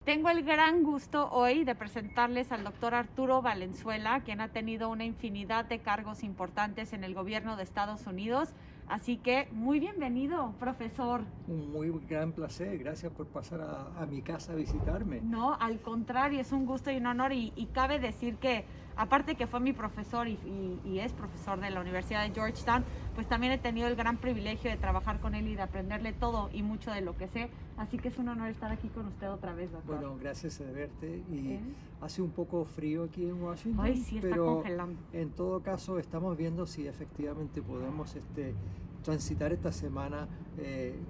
Tengo el gran gusto hoy de presentarles al doctor Arturo Valenzuela, quien ha tenido una infinidad de cargos importantes en el gobierno de Estados Unidos. Así que muy bienvenido, profesor. Un muy gran placer, gracias por pasar a mi casa a visitarme. No, al contrario, es un gusto y un honor y cabe decir que aparte que fue mi profesor y es profesor de la Universidad de Georgetown, pues también he tenido el gran privilegio de trabajar con él y de aprenderle todo y mucho de lo que sé, así que es un honor estar aquí con usted otra vez, doctor. Bueno, gracias de verte y hace un poco frío aquí en Washington, Ay, sí, está pero congelando. en todo caso estamos viendo si efectivamente podemos transitar esta semana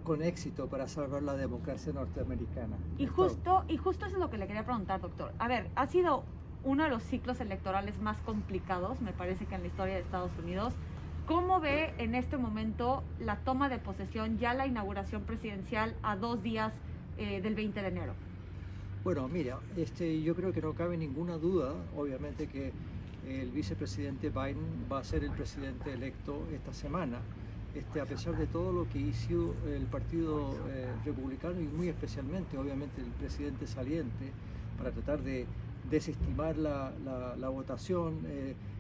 con éxito para salvar la democracia norteamericana. Y justo eso es lo que le quería preguntar, doctor. A ver, ha sido uno de los ciclos electorales más complicados, me parece que en la historia de Estados Unidos. ¿Cómo ve en este momento la toma de posesión, ya la inauguración presidencial a 2 días del 20 de enero? Bueno, mira, yo creo que no cabe ninguna duda, obviamente, que el vicepresidente Biden va a ser el presidente electo esta semana. A pesar de todo lo que hizo el Partido Republicano y muy especialmente, obviamente, el presidente saliente para tratar de desestimar la votación,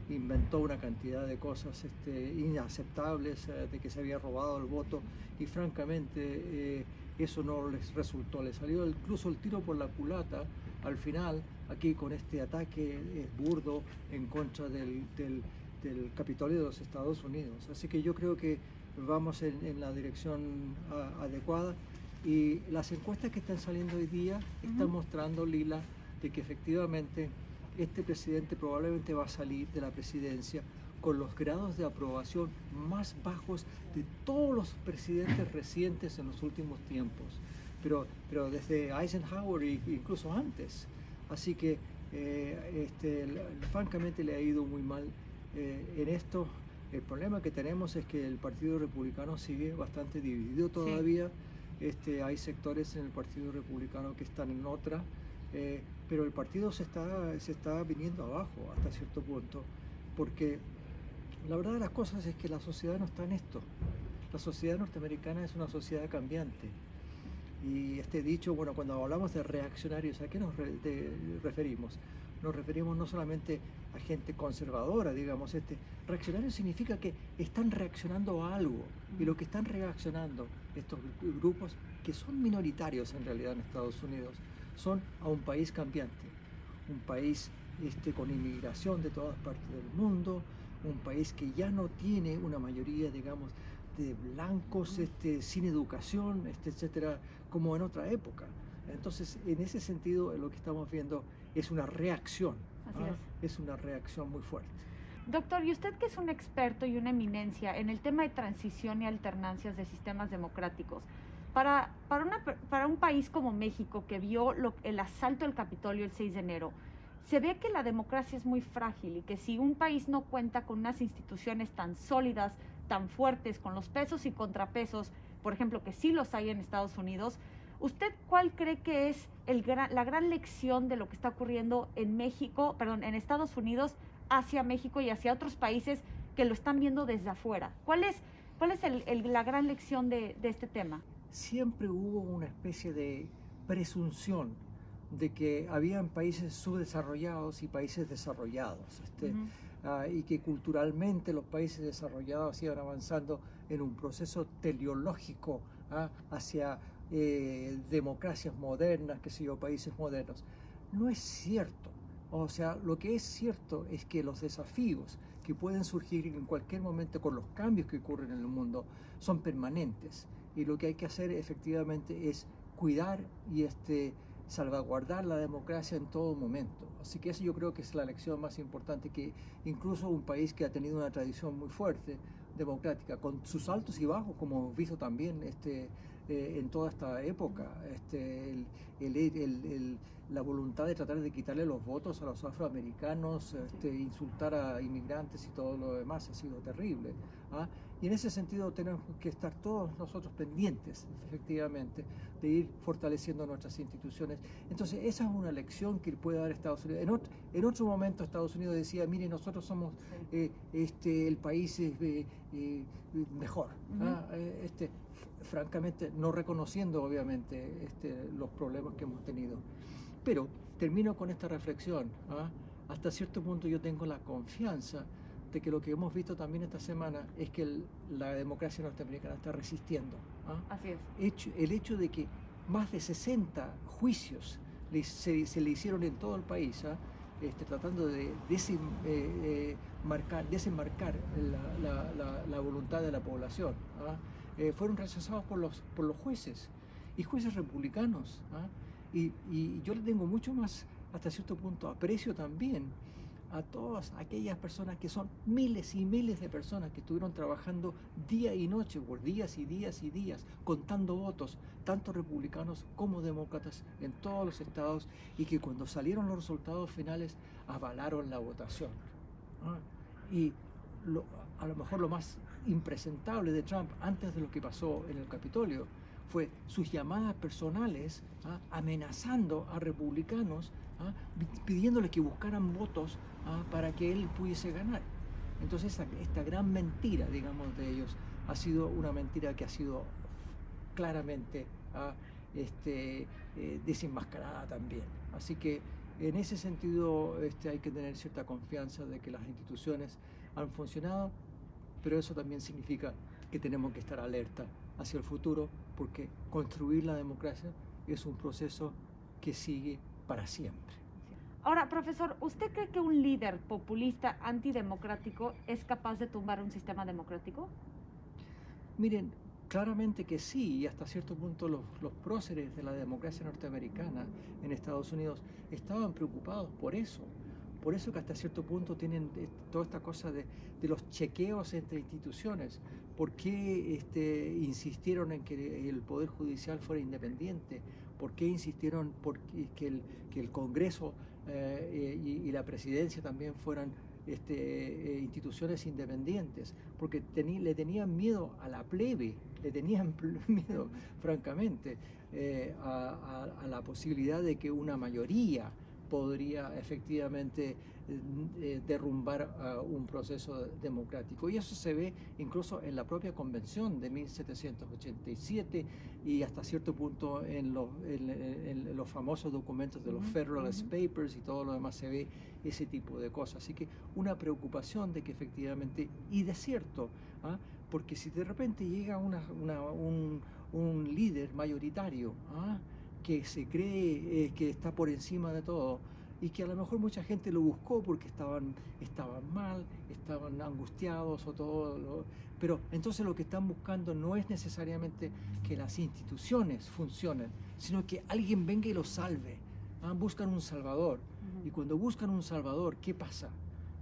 inventó una cantidad de cosas inaceptables, de que se había robado el voto y francamente eso no les resultó, le salió incluso el tiro por la culata al final aquí con este ataque burdo en contra del Capitolio de los Estados Unidos. Así que yo creo que vamos en la dirección adecuada y las encuestas que están saliendo hoy día están mostrando, Lila, de que efectivamente este presidente probablemente va a salir de la presidencia con los grados de aprobación más bajos de todos los presidentes recientes en los últimos tiempos, pero desde Eisenhower e incluso antes. Así que francamente le ha ido muy mal en esto. El problema que tenemos es que el Partido Republicano sigue bastante dividido todavía. Sí. Hay sectores en el Partido Republicano que están en otra, pero el partido se está viniendo abajo hasta cierto punto, porque la verdad de las cosas es que la sociedad no está en esto. La sociedad norteamericana es una sociedad cambiante. Y este dicho, bueno, cuando hablamos de reaccionarios, ¿a qué nos referimos? Nos referimos no solamente a gente conservadora, digamos, reaccionario significa que están reaccionando a algo, y lo que están reaccionando estos grupos, que son minoritarios en realidad en Estados Unidos, son a un país cambiante, un país con inmigración de todas partes del mundo, un país que ya no tiene una mayoría, digamos, de blancos sin educación, etcétera, como en otra época. Entonces, en ese sentido, lo que estamos viendo es una reacción. Es una reacción muy fuerte. Doctor, y usted que es un experto y una eminencia en el tema de transición y alternancias de sistemas democráticos, para un país como México que vio el asalto al Capitolio el 6 de enero, se ve que la democracia es muy frágil y que si un país no cuenta con unas instituciones tan sólidas, tan fuertes, con los pesos y contrapesos, por ejemplo, que sí los hay en Estados Unidos, ¿usted cuál cree que es la gran lección de lo que está ocurriendo en Estados Unidos hacia México y hacia otros países que lo están viendo desde afuera? ¿Cuál es la gran lección de este tema? Siempre hubo una especie de presunción de que habían países subdesarrollados y países desarrollados, y que culturalmente los países desarrollados iban avanzando en un proceso teleológico hacia democracias modernas, qué sé yo, países modernos. No es cierto. O sea, lo que es cierto es que los desafíos que pueden surgir en cualquier momento con los cambios que ocurren en el mundo son permanentes. Y lo que hay que hacer efectivamente es cuidar y salvaguardar la democracia en todo momento. Así que eso yo creo que es la lección más importante, que incluso un país que ha tenido una tradición muy fuerte democrática, con sus altos y bajos, como hemos visto también en toda esta época, la voluntad de tratar de quitarle los votos a los afroamericanos, insultar a inmigrantes y todo lo demás ha sido terrible. Y en ese sentido tenemos que estar todos nosotros pendientes, efectivamente, de ir fortaleciendo nuestras instituciones. Entonces, esa es una lección que puede dar Estados Unidos. En otro momento Estados Unidos decía, mire, nosotros somos el país mejor. Francamente, no reconociendo obviamente los problemas que hemos tenido. Pero termino con esta reflexión. Hasta cierto punto yo tengo la confianza de que lo que hemos visto también esta semana es que la democracia norteamericana está resistiendo. Así es. El hecho de que más de 60 juicios se le hicieron en todo el país, tratando de desenmarcar la voluntad de la población, fueron rechazados por los jueces, y jueces republicanos. Y yo le tengo mucho más, hasta cierto punto, aprecio también a todas aquellas personas que son miles y miles de personas que estuvieron trabajando día y noche por días y días y días, contando votos, tanto republicanos como demócratas en todos los estados, y que cuando salieron los resultados finales avalaron la votación. Y a lo mejor lo más impresentable de Trump antes de lo que pasó en el Capitolio fue sus llamadas personales, amenazando a republicanos, pidiéndoles que buscaran votos para que él pudiese ganar. Entonces esta gran mentira, digamos, de ellos ha sido una mentira que ha sido claramente desenmascarada también. Así que en ese sentido hay que tener cierta confianza de que las instituciones han funcionado, pero eso también significa que tenemos que estar alerta hacia el futuro, porque construir la democracia es un proceso que sigue para siempre. Ahora, profesor, ¿usted cree que un líder populista antidemocrático es capaz de tumbar un sistema democrático? Miren, claramente que sí, y hasta cierto punto los próceres de la democracia norteamericana en Estados Unidos estaban preocupados por eso. Por eso que hasta cierto punto tienen toda esta cosa de los chequeos entre instituciones. ¿Por qué insistieron en que el Poder Judicial fuera independiente? ¿Por qué insistieron que el Congreso y la Presidencia también fueran instituciones independientes? Porque le tenían miedo a la plebe, le tenían miedo, francamente, a la posibilidad de que una mayoría podría efectivamente derrumbar un proceso democrático. Y eso se ve incluso en la propia convención de 1787 y hasta cierto punto en los famosos documentos de los Federalist Papers y todo lo demás se ve ese tipo de cosas. Así que una preocupación de que efectivamente, y de cierto, porque si de repente llega un líder mayoritario, que se cree que está por encima de todo, y que a lo mejor mucha gente lo buscó porque estaban mal, estaban angustiados o todo, pero entonces lo que están buscando no es necesariamente que las instituciones funcionen, sino que alguien venga y los salve. Buscan un salvador, y cuando buscan un salvador, ¿qué pasa?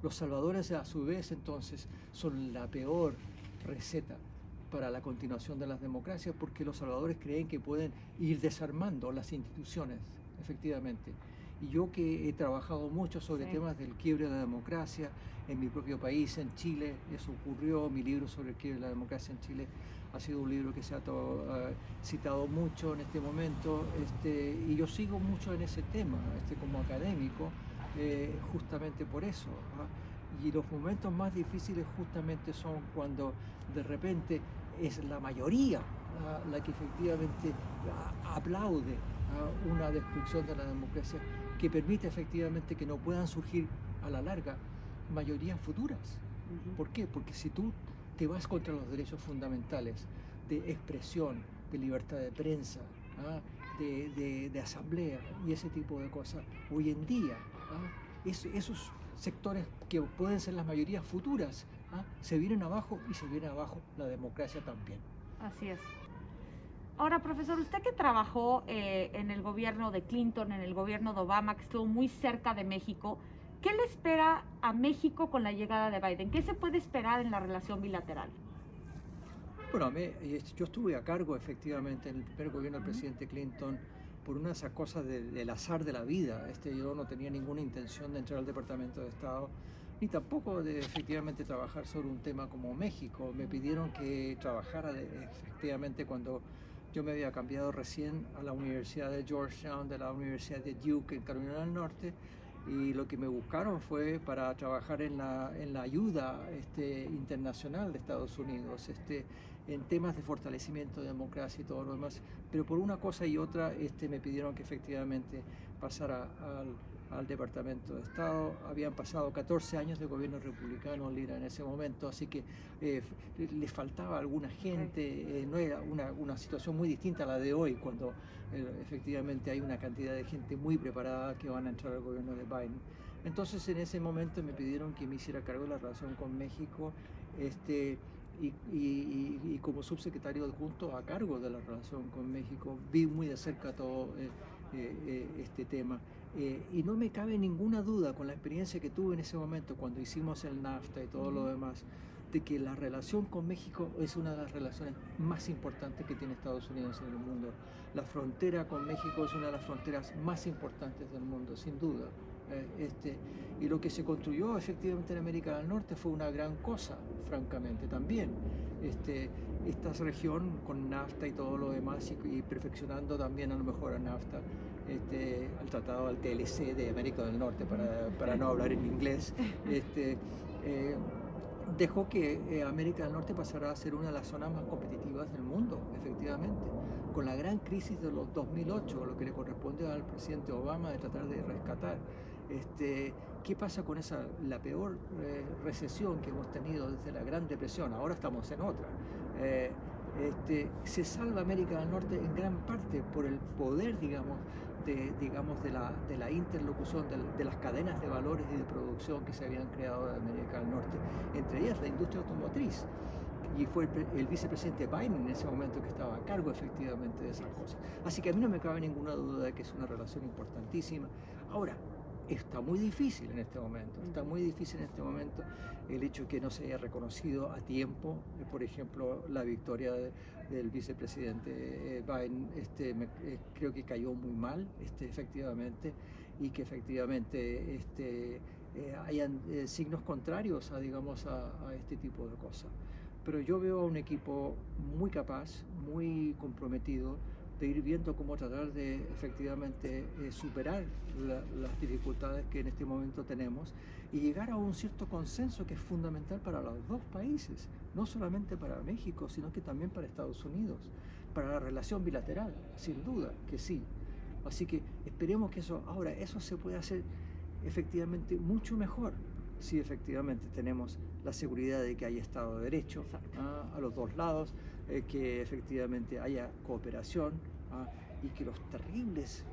Los salvadores a su vez entonces son la peor receta para la continuación de las democracias, porque los salvadores creen que pueden ir desarmando las instituciones, efectivamente. Y yo que he trabajado mucho sobre temas del quiebre de la democracia en mi propio país, en Chile, eso ocurrió. Mi libro sobre el quiebre de la democracia en Chile ha sido un libro que se ha citado mucho en este momento, y yo sigo mucho en ese tema como académico, justamente por eso. Y los momentos más difíciles justamente son cuando de repente es la mayoría la que efectivamente aplaude una destrucción de la democracia que permite efectivamente que no puedan surgir a la larga mayorías futuras. ¿Por qué? Porque si tú te vas contra los derechos fundamentales de expresión, de libertad de prensa, de asamblea y ese tipo de cosas, hoy en día esos sectores que pueden ser las mayorías futuras se vienen abajo, y se viene abajo la democracia también. Así es. Ahora, profesor, usted que trabajó en el gobierno de Clinton, en el gobierno de Obama, que estuvo muy cerca de México, ¿qué le espera a México con la llegada de Biden? ¿Qué se puede esperar en la relación bilateral? Bueno, yo estuve a cargo efectivamente en el primer gobierno del presidente Clinton por una de esas cosas del azar de la vida. Yo no tenía ninguna intención de entrar al Departamento de Estado, ni tampoco de efectivamente trabajar sobre un tema como México. Me pidieron que trabajara efectivamente cuando yo me había cambiado recién a la Universidad de Georgetown, de la Universidad de Duke en Carolina del Norte, y lo que me buscaron fue para trabajar en la ayuda internacional de Estados Unidos. en temas de fortalecimiento de democracia y todo lo demás, pero por una cosa y otra me pidieron que efectivamente pasara al Departamento de Estado. Habían pasado 14 años de gobierno republicano, Lira, en ese momento, así que les faltaba alguna gente, no era una situación muy distinta a la de hoy, cuando efectivamente hay una cantidad de gente muy preparada que van a entrar al gobierno de Biden. Entonces en ese momento me pidieron que me hiciera cargo de la relación con México, y como subsecretario adjunto a cargo de la relación con México, vi muy de cerca todo este tema. Y no me cabe ninguna duda, con la experiencia que tuve en ese momento cuando hicimos el NAFTA y todo lo demás, de que la relación con México es una de las relaciones más importantes que tiene Estados Unidos en el mundo. La frontera con México es una de las fronteras más importantes del mundo, sin duda. Y lo que se construyó efectivamente en América del Norte fue una gran cosa, francamente, también. Esta región con NAFTA y todo lo demás, y perfeccionando también a lo mejor a NAFTA, al tratado, al TLC de América del Norte, para no hablar en inglés, dejó que América del Norte pasara a ser una de las zonas más competitivas del mundo, efectivamente. Con la gran crisis de los 2008, lo que le corresponde al presidente Obama de tratar de rescatar. ¿Qué pasa con la peor recesión que hemos tenido desde la Gran Depresión? Ahora estamos en otra. Se salva América del Norte en gran parte por el poder, digamos, de la interlocución, de las cadenas de valores y de producción que se habían creado en América del Norte, entre ellas la industria automotriz. Y fue el vicepresidente Biden en ese momento que estaba a cargo efectivamente de esas cosas. Así que a mí no me cabe ninguna duda de que es una relación importantísima. Ahora, está muy difícil en este momento, el hecho de que no se haya reconocido a tiempo, por ejemplo, la victoria del vicepresidente Biden. Creo que cayó muy mal, efectivamente, y que efectivamente hayan signos contrarios a este tipo de cosas. Pero yo veo a un equipo muy capaz, muy comprometido, de ir viendo cómo tratar de efectivamente superar las dificultades que en este momento tenemos y llegar a un cierto consenso que es fundamental para los dos países, no solamente para México, sino que también para Estados Unidos, para la relación bilateral, sin duda que sí. Así que esperemos que eso se puede hacer efectivamente mucho mejor si efectivamente tenemos la seguridad de que haya Estado de Derecho a los dos lados, que efectivamente haya cooperación, y que los terribles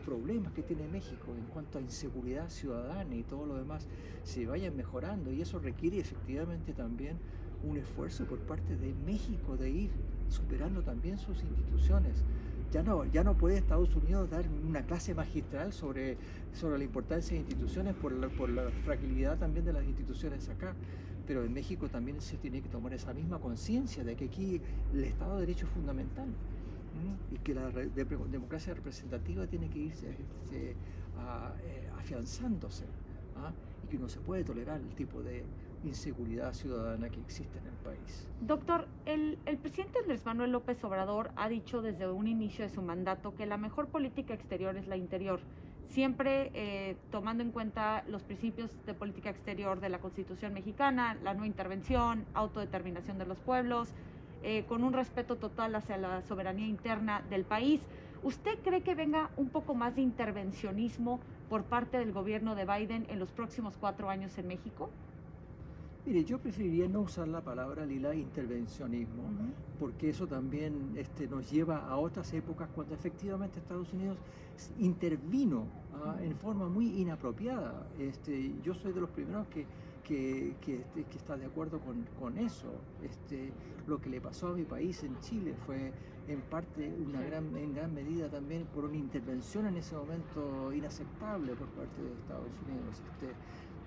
problemas que tiene México en cuanto a inseguridad ciudadana y todo lo demás se vayan mejorando, y eso requiere efectivamente también un esfuerzo por parte de México de ir superando también sus instituciones. Ya no puede Estados Unidos dar una clase magistral sobre la importancia de instituciones por la fragilidad también de las instituciones acá. Pero en México también se tiene que tomar esa misma conciencia de que aquí el Estado de Derecho es fundamental, y que la democracia representativa tiene que irse afianzándose, y que no se puede tolerar el tipo de inseguridad ciudadana que existe en el país. Doctor, el presidente Andrés Manuel López Obrador ha dicho desde un inicio de su mandato que la mejor política exterior es la interior, siempre tomando en cuenta los principios de política exterior de la Constitución mexicana, la no intervención, autodeterminación de los pueblos, con un respeto total hacia la soberanía interna del país. ¿Usted cree que venga un poco más de intervencionismo por parte del gobierno de Biden en los próximos 4 años en México? Mire, yo preferiría no usar la palabra, Lila, intervencionismo, porque eso también nos lleva a otras épocas cuando efectivamente Estados Unidos intervino en forma muy inapropiada. Yo soy de los primeros que está de acuerdo con eso. Lo que le pasó a mi país en Chile fue en parte en gran medida también por una intervención en ese momento inaceptable por parte de Estados Unidos.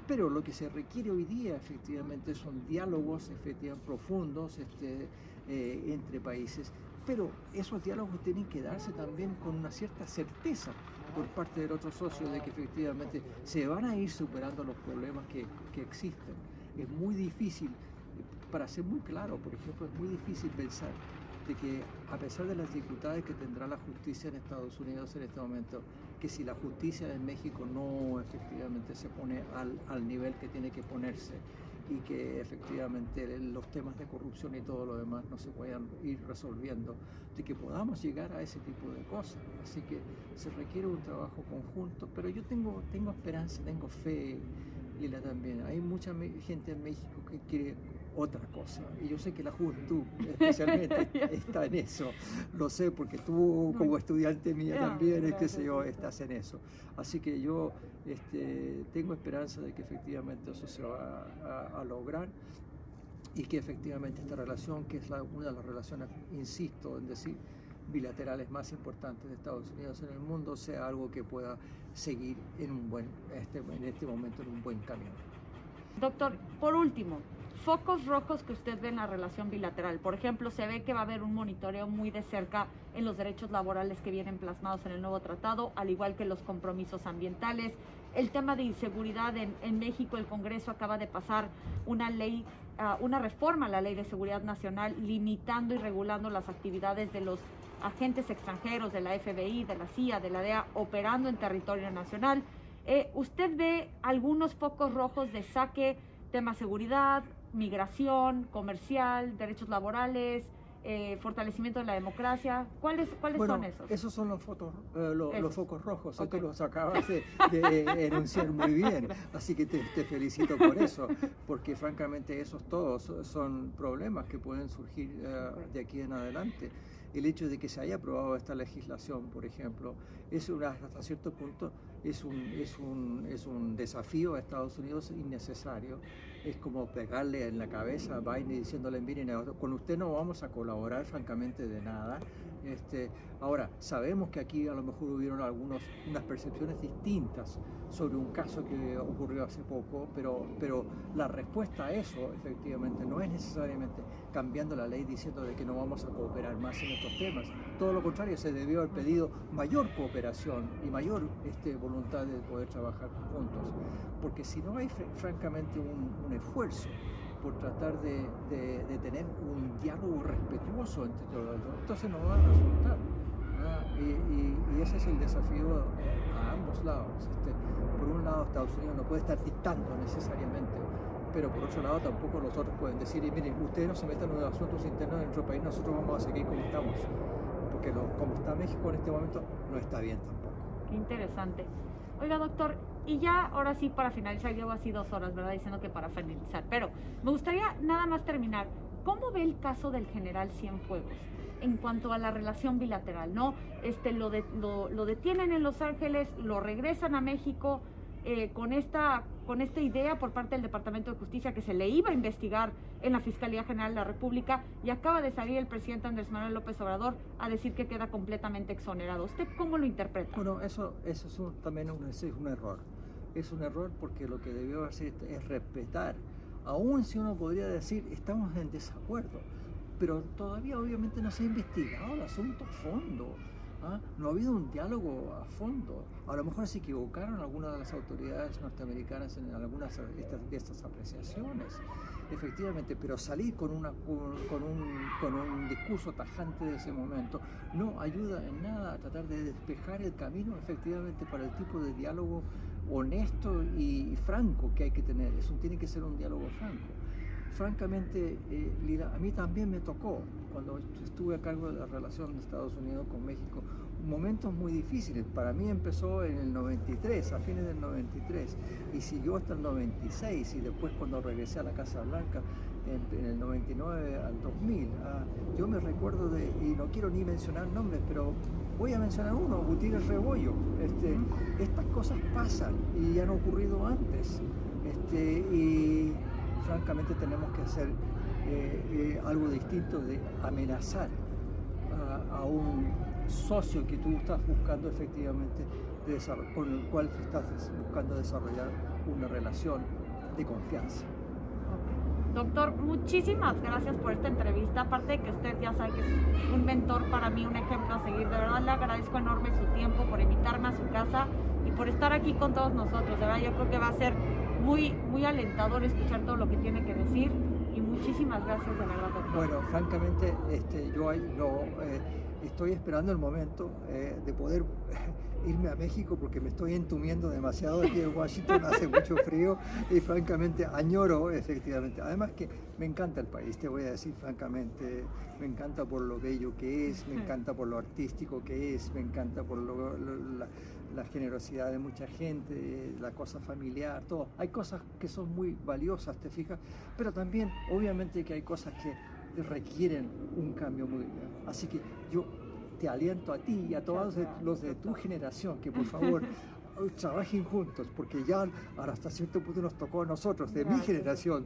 Pero lo que se requiere hoy día efectivamente son diálogos profundos entre países, pero esos diálogos tienen que darse también con una cierta certeza por parte del otro socio de que efectivamente se van a ir superando los problemas que existen. Es muy difícil, para ser muy claro, por ejemplo, es muy difícil pensar de que a pesar de las dificultades que tendrá la justicia en Estados Unidos en este momento, que si la justicia en México no efectivamente se pone al nivel que tiene que ponerse, y que efectivamente los temas de corrupción y todo lo demás no se puedan ir resolviendo, de que podamos llegar a ese tipo de cosas. Así que se requiere un trabajo conjunto, pero yo tengo esperanza, tengo fe, Lila, también. Hay mucha gente en México que quiere otra cosa, y yo sé que la juventud especialmente está en eso, lo sé porque tú como estudiante mía también, qué sé yo, estás en eso. Así que yo tengo esperanza de que efectivamente eso se va a lograr, y que efectivamente esta relación, que es una de las relaciones, insisto en decir, bilaterales más importantes de Estados Unidos en el mundo, sea algo que pueda seguir en este momento en un buen camino. Doctor, por último, focos rojos que usted ve en la relación bilateral. Por ejemplo, se ve que va a haber un monitoreo muy de cerca en los derechos laborales que vienen plasmados en el nuevo tratado, al igual que los compromisos ambientales. El tema de inseguridad en México, el Congreso acaba de pasar una ley, una reforma a la Ley de Seguridad Nacional, limitando y regulando las actividades de los agentes extranjeros de la FBI, de la CIA, de la DEA, operando en territorio nacional. ¿Usted ve algunos focos rojos de saque, tema seguridad, migración, comercial, derechos laborales, fortalecimiento de la democracia? ¿Cuáles son esos? Esos son los focos rojos, okay. Tú los acabas de enunciar muy bien, así que te felicito por eso, porque francamente esos todos son problemas que pueden surgir de aquí en adelante. El hecho de que se haya aprobado esta legislación, por ejemplo, hasta cierto punto es un desafío a Estados Unidos innecesario. Es como pegarle en la cabeza a Biden y diciéndole, miren, con usted no vamos a colaborar francamente de nada. Ahora, sabemos que aquí a lo mejor hubieron unas percepciones distintas sobre un caso que ocurrió hace poco, pero la respuesta a eso efectivamente no es necesariamente cambiando la ley diciendo de que no vamos a cooperar más en estos temas. Todo lo contrario, se debió haber pedido mayor cooperación y mayor voluntad de poder trabajar juntos, porque si no hay francamente un esfuerzo por tratar de tener un diálogo respetuoso entre todos, entonces no va a resultar. Y ese es el desafío a ambos lados. Por un lado, Estados Unidos no puede estar dictando necesariamente, pero por otro lado tampoco los otros pueden decir, y miren, ustedes no se metan en los asuntos internos de nuestro país, nosotros vamos a seguir como estamos, porque como está México en este momento no está bien tampoco. Qué interesante. Oiga, doctor, y ya ahora sí para finalizar, llevo así 2 horas, ¿verdad? Diciendo que para finalizar, pero me gustaría nada más terminar. ¿Cómo ve el caso del general Cienfuegos en cuanto a la relación bilateral, ¿no? Lo detienen en Los Ángeles, lo regresan a México con esta idea por parte del Departamento de Justicia que se le iba a investigar en la Fiscalía General de la República, y acaba de salir el presidente Andrés Manuel López Obrador a decir que queda completamente exonerado. ¿Usted cómo lo interpreta? Bueno, eso también es un error. Es un error porque lo que debió hacer es respetar, aún si uno podría decir estamos en desacuerdo, pero todavía obviamente no se ha investigado el asunto a fondo. No ha habido un diálogo a fondo. A lo mejor se equivocaron algunas de las autoridades norteamericanas en algunas de estas apreciaciones, efectivamente, pero salir con un discurso tajante de ese momento no ayuda en nada a tratar de despejar el camino efectivamente para el tipo de diálogo honesto y franco que hay que tener. Eso tiene que ser un diálogo franco. Francamente, Lila, a mí también me tocó, cuando estuve a cargo de la relación de Estados Unidos con México, momentos muy difíciles. Para mí empezó en el 93, a fines del 93, y siguió hasta el 96, y después cuando regresé a la Casa Blanca, en el 99 al 2000. Yo me recuerdo y no quiero ni mencionar nombres, pero voy a mencionar uno, Gutiérrez Rebollo. Estas cosas pasan y han ocurrido antes. Y francamente tenemos que hacer algo distinto de amenazar a un socio que tú estás buscando efectivamente con el cual estás buscando desarrollar una relación de confianza. Doctor, muchísimas gracias por esta entrevista. Aparte de que usted ya sabe que es un mentor para mí, un ejemplo a seguir. De verdad le agradezco enorme su tiempo, por invitarme a su casa y por estar aquí con todos nosotros. De verdad yo creo que va a ser muy, muy alentador escuchar todo lo que tiene que decir. Y muchísimas gracias, de verdad, doctor. Bueno, francamente, estoy esperando el momento de poder irme a México porque me estoy entumiendo demasiado aquí en Washington, hace mucho frío y francamente añoro efectivamente. Además que me encanta el país, te voy a decir francamente, me encanta por lo bello que es, me encanta por lo artístico que es, me encanta por la generosidad de mucha gente, la cosa familiar, todo. Hay cosas que son muy valiosas, te fijas, pero también obviamente que hay cosas que requieren un cambio muy grande. Así que yo te aliento a ti y a todos los de tu generación que por favor trabajen juntos, porque ya ahora hasta cierto punto nos tocó a nosotros, de mi generación,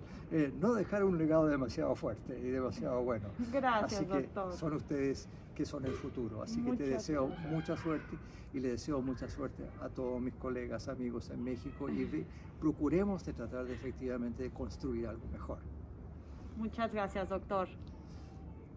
no dejar un legado demasiado fuerte y demasiado bueno. Gracias, así que doctor. son ustedes que son el futuro. Así que te deseo mucha suerte y le deseo mucha suerte a todos mis colegas, amigos en México y procuremos de tratar de efectivamente de construir algo mejor. Muchas gracias, doctor.